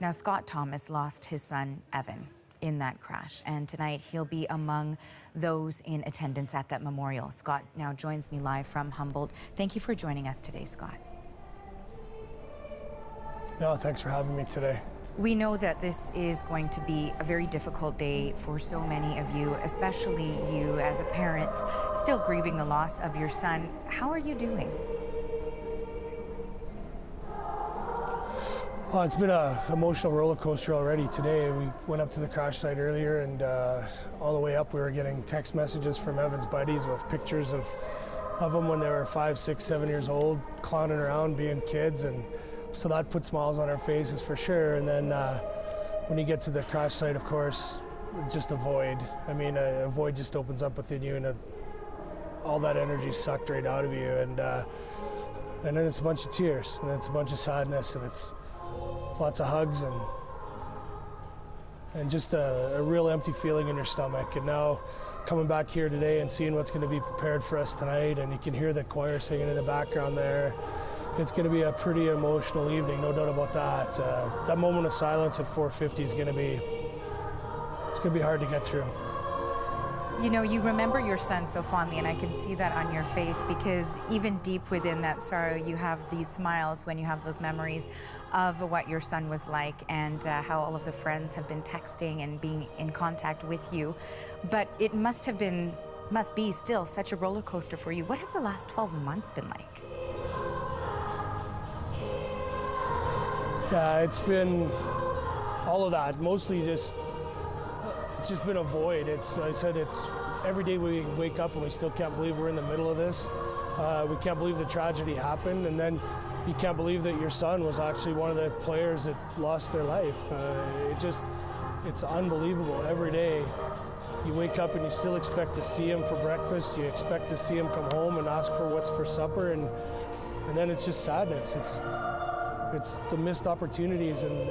Now, Scott Thomas lost his son, Evan, in that crash, and tonight he'll be among those in attendance at that memorial. Scott now joins me live from Humboldt. Thank you for joining us today, Scott. No, thanks for having me today. We know that this is going to be a very difficult day for so many of you, especially you as a parent still grieving the loss of your son. How are you doing? Well, it's been an emotional roller coaster already today. We went up to the crash site earlier, and all the way up we were getting text messages from Evan's buddies with pictures of them when they were 5, 6, 7 years old, clowning around, being kids, and so that put smiles on our faces for sure. And then when you get to the crash site, of course, just a void. I mean, a void just opens up within you, and all that energy sucked right out of you. And then it's a bunch of tears, and it's a bunch of sadness, and it's lots of hugs, and just a real empty feeling in your stomach. And now coming back here today and seeing what's going to be prepared for us tonight, and you can hear the choir singing in the background there. It's going to be a pretty emotional evening, no doubt about that. That moment of silence at 4:50 is going to be, it's going to be hard to get through. You know, you remember your son so fondly, and I can see that on your face, because even deep within that sorrow, you have these smiles when you have those memories of what your son was like, and how all of the friends have been texting and being in contact with you. But it must be still such a roller coaster for you. What have the last 12 months been like? Yeah, it's been all of that. Mostly it's just been a void. It's every day we wake up and we still can't believe we're in the middle of this. We can't believe the tragedy happened, and then you can't believe that your son was actually one of the players that lost their life. It's unbelievable. Every day you wake up and you still expect to see him for breakfast. You expect to see him come home and ask for what's for supper, and then it's just sadness. It's the missed opportunities, and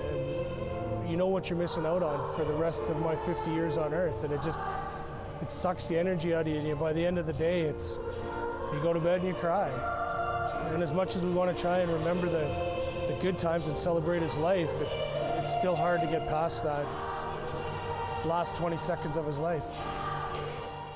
you know what you're missing out on for the rest of my 50 years on earth, and it sucks the energy out of you. And by the end of the day, you go to bed and you cry. And as much as we want to try and remember the good times and celebrate his life, it's still hard to get past that last 20 seconds of his life.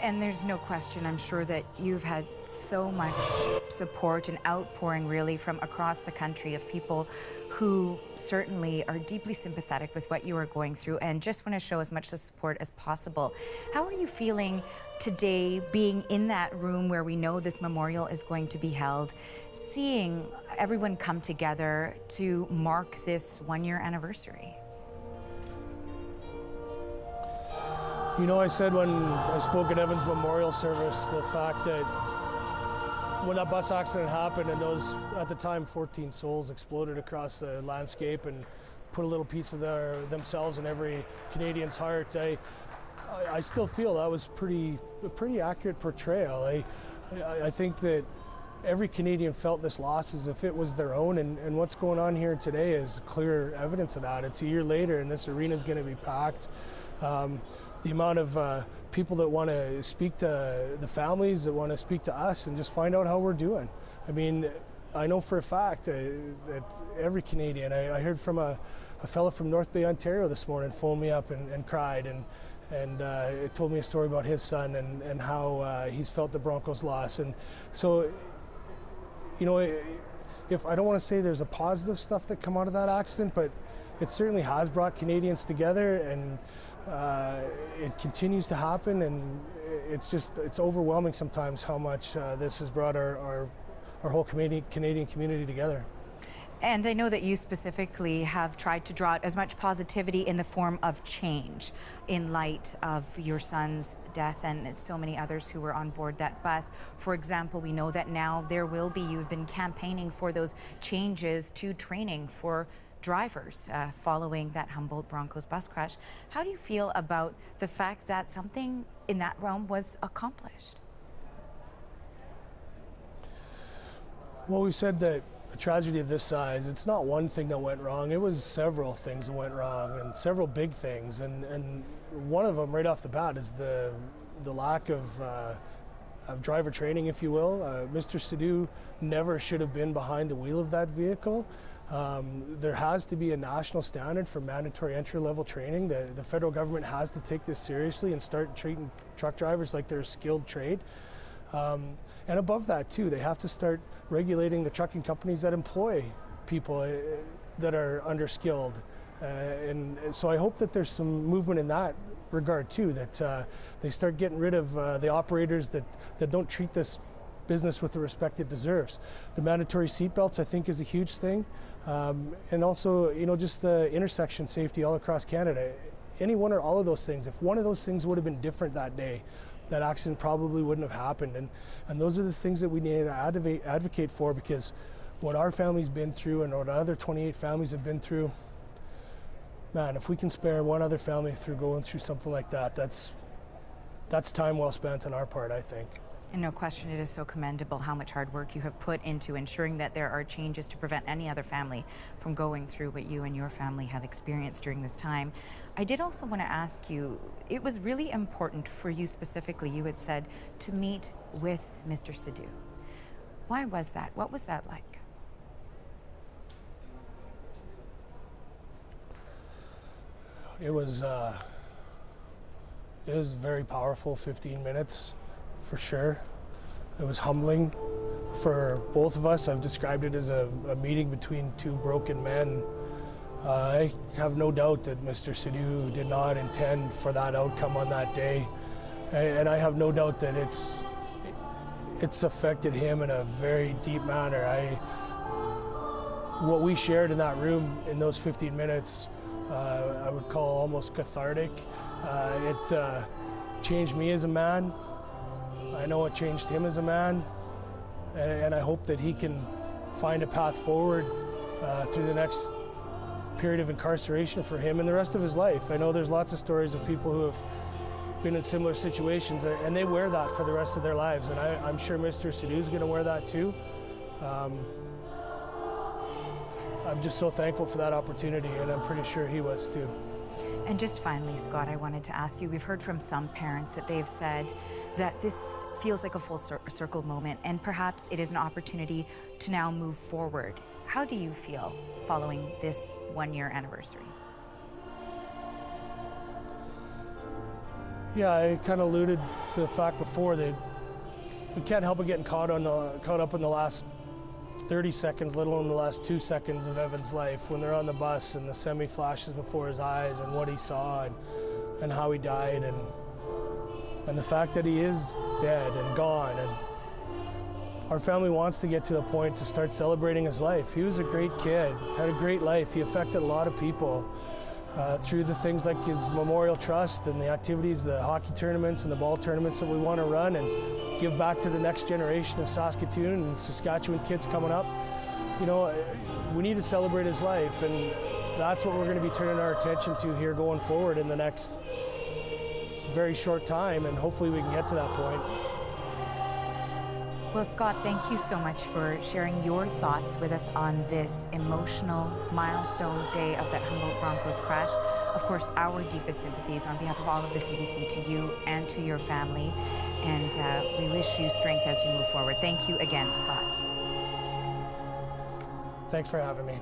And there's no question, I'm sure, that you've had so much support and outpouring really from across the country of people who certainly are deeply sympathetic with what you are going through and just want to show as much support as possible. How are you feeling today, being in that room where we know this memorial is going to be held, seeing everyone come together to mark this one-year anniversary? You know, I said when I spoke at Evan's memorial service, the fact that when that bus accident happened and those, at the time, 14 souls exploded across the landscape and put a little piece of themselves in every Canadian's heart, I still feel that was a pretty accurate portrayal. I think that every Canadian felt this loss as if it was their own, and what's going on here today is clear evidence of that. It's a year later and this arena is going to be packed. The amount of people that want to speak to the families, that want to speak to us and just find out how we're doing. I mean, I know for a fact that every Canadian, I heard from a fellow from North Bay, Ontario this morning, phoned me up and cried and told me a story about his son and how he's felt the Broncos' loss. And so, you know, if I don't want to say there's a positive stuff that come out of that accident, but it certainly has brought Canadians together, and it continues to happen, and it's overwhelming sometimes how much this has brought our whole Canadian community together. And I know that you specifically have tried to draw out as much positivity in the form of change in light of your son's death and so many others who were on board that bus. For example, we know that now you've been campaigning for those changes to training for drivers following that Humboldt Broncos bus crash. How do you feel about the fact that something in that realm was accomplished? Well, we said that a tragedy of this size, it's not one thing that went wrong. It was several things that went wrong, and several big things. And one of them right off the bat is the lack of driver training, if you will. Mr. Sidhu never should have been behind the wheel of that vehicle. There has to be a national standard for mandatory entry-level training. The federal government has to take this seriously and start treating truck drivers like they're a skilled trade. And above that too, they have to start regulating the trucking companies that employ people that are underskilled. And so I hope that there's some movement in that regard too, that they start getting rid of the operators that don't treat this business with the respect it deserves. The mandatory seatbelts, I think, is a huge thing. And also, just the intersection safety all across Canada. Any one or all of those things, if one of those things would have been different that day, that accident probably wouldn't have happened. And those are the things that we need to advocate for, because what our family's been through and what other 28 families have been through, man, if we can spare one other family through going through something like that, that's time well spent on our part, I think. And no question, it is so commendable how much hard work you have put into ensuring that there are changes to prevent any other family from going through what you and your family have experienced during this time. I did also want to ask you, it was really important for you specifically, you had said, to meet with Mr. Sidhu. Why was that? What was that like? It was very powerful 15 minutes. For sure. It was humbling for both of us. I've described it as a meeting between two broken men. I have no doubt that Mr. Sidhu did not intend for that outcome on that day. And I have no doubt that it's affected him in a very deep manner. What we shared in that room in those 15 minutes, I would call almost cathartic. It changed me as a man. I know it changed him as a man, and I hope that he can find a path forward through the next period of incarceration for him and the rest of his life. I know there's lots of stories of people who have been in similar situations, and they wear that for the rest of their lives, and I'm sure Mr. Sidhu's going to wear that too. I'm just so thankful for that opportunity, and I'm pretty sure he was too. And just finally, Scott, I wanted to ask you, we've heard from some parents that they've said that this feels like a full circle moment, and perhaps it is an opportunity to now move forward. How do you feel following this one-year anniversary? Yeah, I kind of alluded to the fact before that we can't help but getting caught up in the last 30 seconds, let alone the last 2 seconds of Evan's life, when they're on the bus and the semi flashes before his eyes and what he saw and how he died, and the fact that he is dead and gone. And our family wants to get to the point to start celebrating his life. He was a great kid, had a great life. He affected a lot of people through the things like his memorial trust and the activities, the hockey tournaments and the ball tournaments that we want to run and give back to the next generation of Saskatoon and Saskatchewan kids coming up. We need to celebrate his life, and that's what we're going to be turning our attention to here going forward in the next very short time, and hopefully we can get to that point. Well, Scott, thank you so much for sharing your thoughts with us on this emotional milestone day of that Humboldt Broncos crash. Of course, our deepest sympathies on behalf of all of the CBC to you and to your family, and we wish you strength as you move forward. Thank you again, Scott. Thanks for having me.